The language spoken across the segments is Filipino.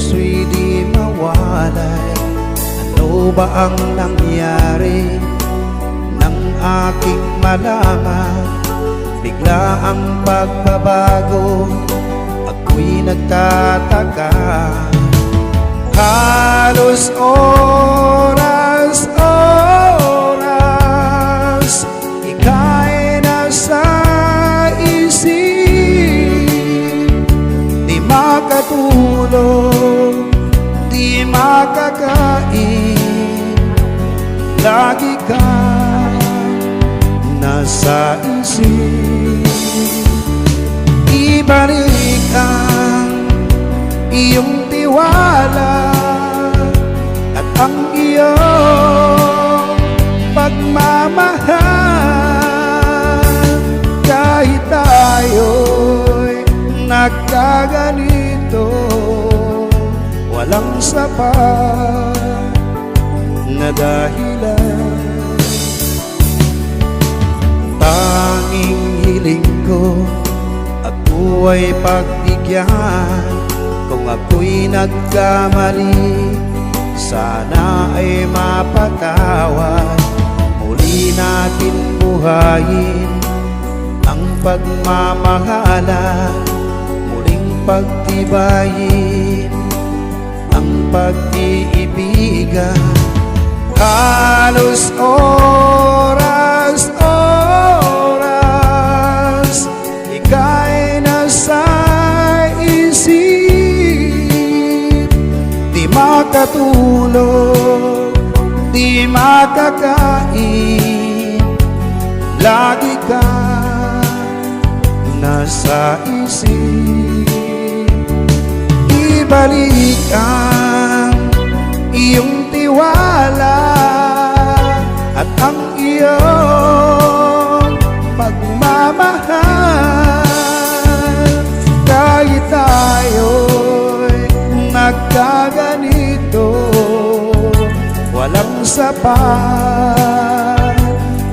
puso'y di mawalay. Ano ba ang nangyari nang aking malaman? Bigla ang pagbabago, ako'y nagtataka. Halos oras ika'y nasa isip. Di makatulog, di makakain, lagi ka nasa isip. Ibalik ang iyong tiwala at ang iyong pagmamahal. Kahit tayo'y nagkaganito, walang sapat na dahilan. Tanging hiling ko, ako ay pagbigyan. Kung ako'y nagkamali, sana ay mapatawad. Muli natin buhayin ang pagmamahalan, muling pagtibayin ang pag-iibigan. Halos oras ika'y nasa isip. Di makatulog, di makakain, lagi ka nasa isip. Ibalik ang iyong tiwala at ang iyong pagmamahal. Kahit tayo'y nagkaganito, walang sapat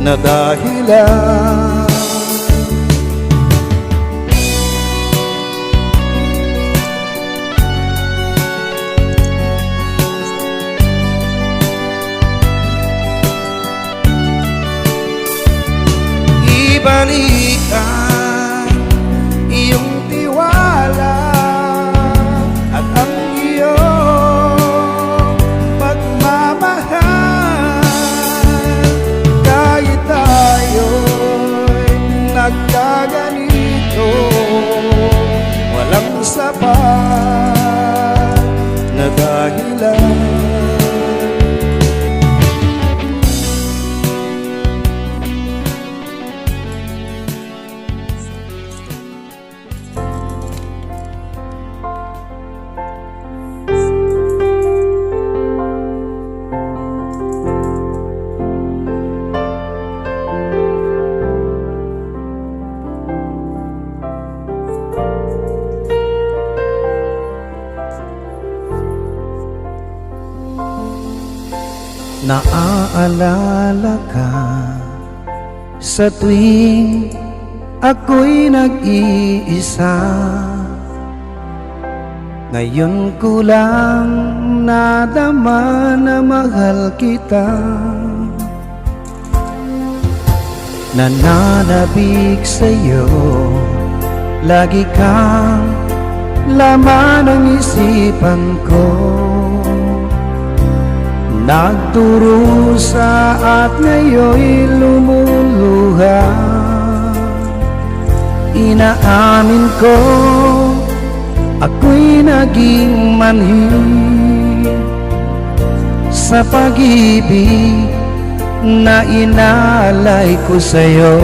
na dahilan. Ibalik ang iyong tiwala at ang iyong pagmamahal. Kahit tayo'y nagkaganito, walang sapat na dahilan. Naaalala ka sa tuwing ako'y nag-iisa. Ngayon ko lang nadama na mahal kita. Nananabik sa'yo, lagi kang laman ng isipan ko. Nagdurusa at ngayon'y lumuluha. Inaamin ko, ako'y naging manhid sa pag-ibig na inalay ko sa'yo.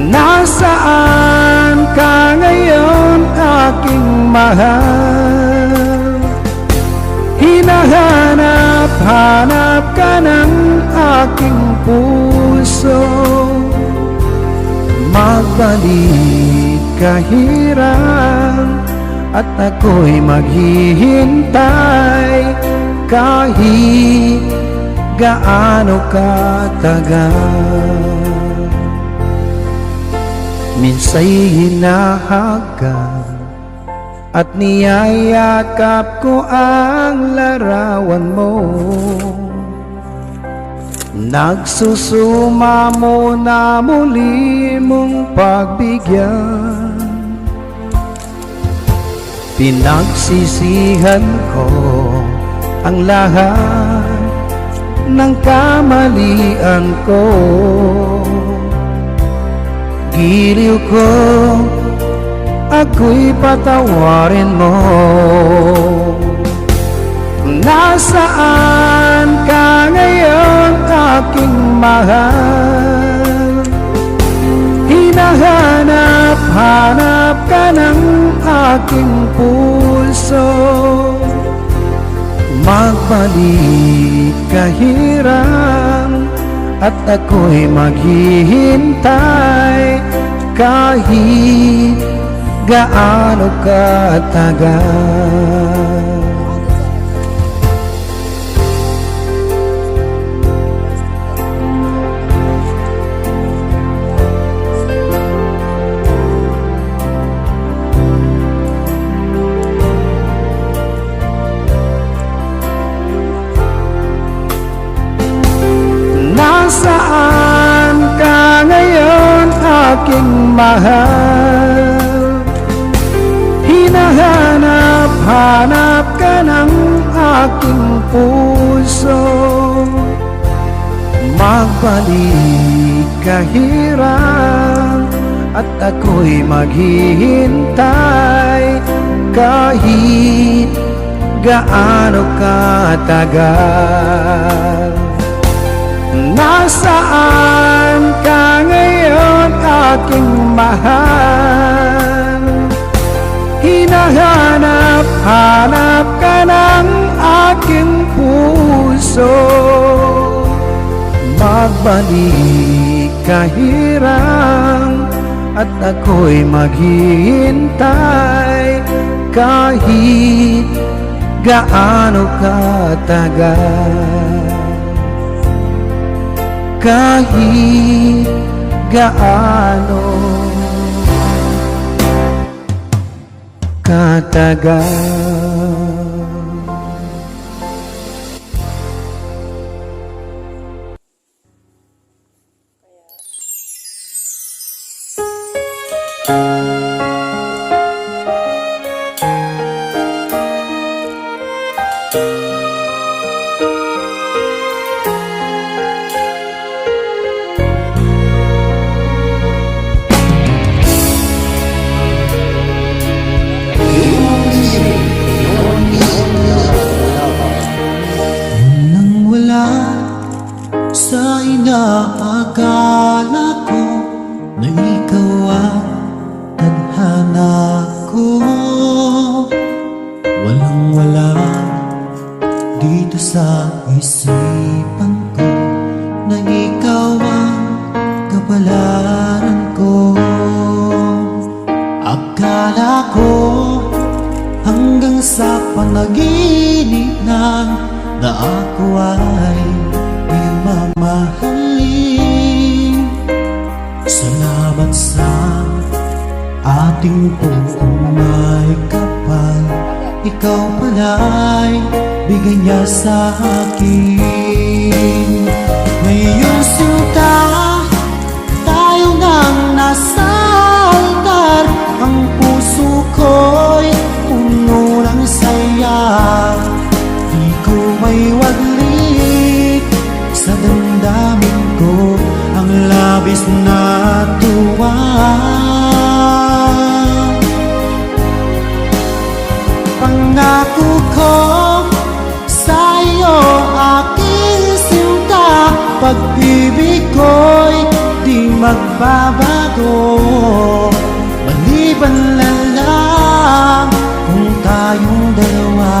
Nasaan ka ngayon, aking mahal? Hinahanap-hanap ka ng aking puso. Magbalik kahirap at ako'y maghihintay kahit gaano katagal. Minsa'y hinahagkan at niyayakap ko ang larawan mo. Nagsusumamo na muli mong pagbigyan. Pinagsisihan ko ang lahat ng kamalian ko. Giliw ko, ako'y patawarin mo. Nasaan ka ngayon, aking mahal? Hinahanap-hanap ka ng aking puso. Magbalik ka hirang at ako'y maghihintay kahit gaano katagal. Nasaan ka ngayon, aking mahal? Hinahanap-hanap ka ng aking puso. Magbalik ka hirang at ako'y maghihintay kahit gaano katagal. Nasaan ka ngayon, aking mahal? Hinahanap-hanap ka ng aking puso. Magbalik ka hirang at ako'y maghihintay kahit gaano katagal. Kahit gaano katagal. Sa inaakala ko na ikaw ang tadhana ko, walang-wala dito sa isipan ko na ikaw ang kapalaran ko. Akala ko hanggang sa panaginip na ako ay mamahalin. Salamat sa ating puong may kapal. Ikaw pala'y bigay niya sa akin. Ngayong sinta, tayo nang nasa altar. Ang puso ko'y puno ng saya. Di ko may waglit sa damdamin ko ang labis na tuwa. Pangako ko sa iyo, aking sinta, pag-ibig ko'y di magbabago. Maliban na lang kung tayong dalawa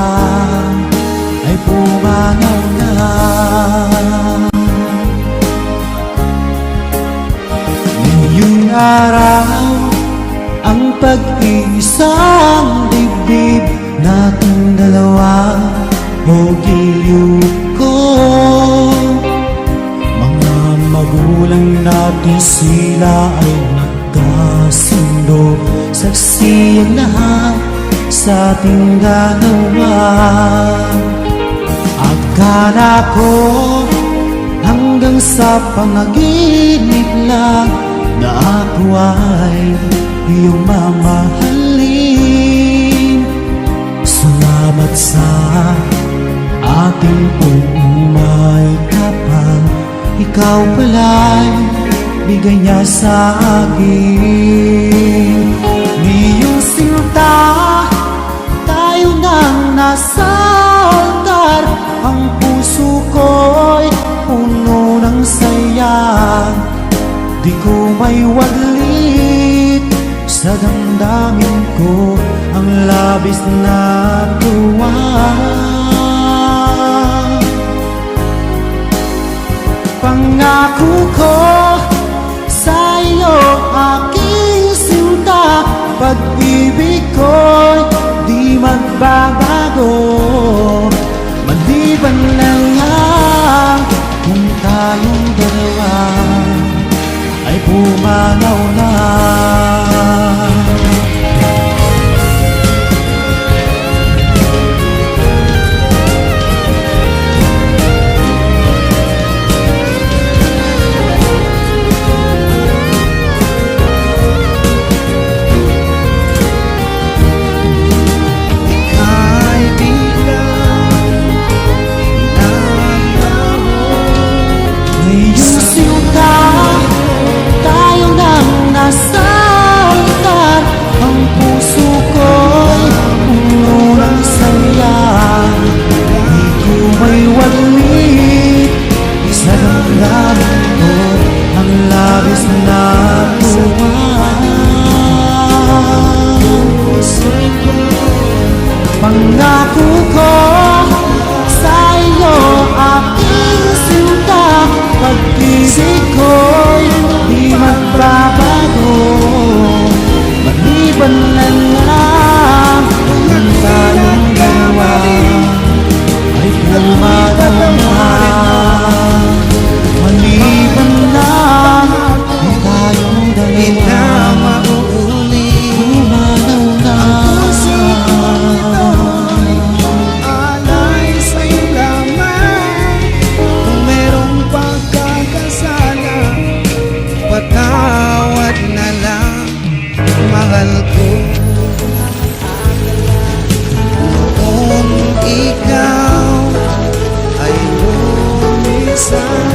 ay pumanaw na. Ngayong araw, ang pag-iisang dibdib nating dalawa o giliw ko. Mga magulang natin, sila ay nagkasundo. Saksi ang lahat sa ating dalawa. Akala ko hanggang sa panaginip lang na ako ay iyong mamahalin. Salamat sa ating pumay kapag ikaw pala'y bigay niya sa akin. Iyong sinta, tayo nang nasa altar. Ang puso ko'y puno ng saya. Di ko may waglit sa damdamin ko ang labis na tuwa. Pangako ko sa iyo, aking sinta, pag-ibig ko'y di magbabago. Maliban na lang kung tayong dalawa ay pumanaw na. Pangako ko sa iyo, aking sinta, pag-ibig ko'y di magbabago. Maliban na lang kung tayong dalawa ay pumanaw na. Maliban na kung tayong dalawa pumanaw na. Patawad na lang, mahal ko. Noong ikaw ay lumisan,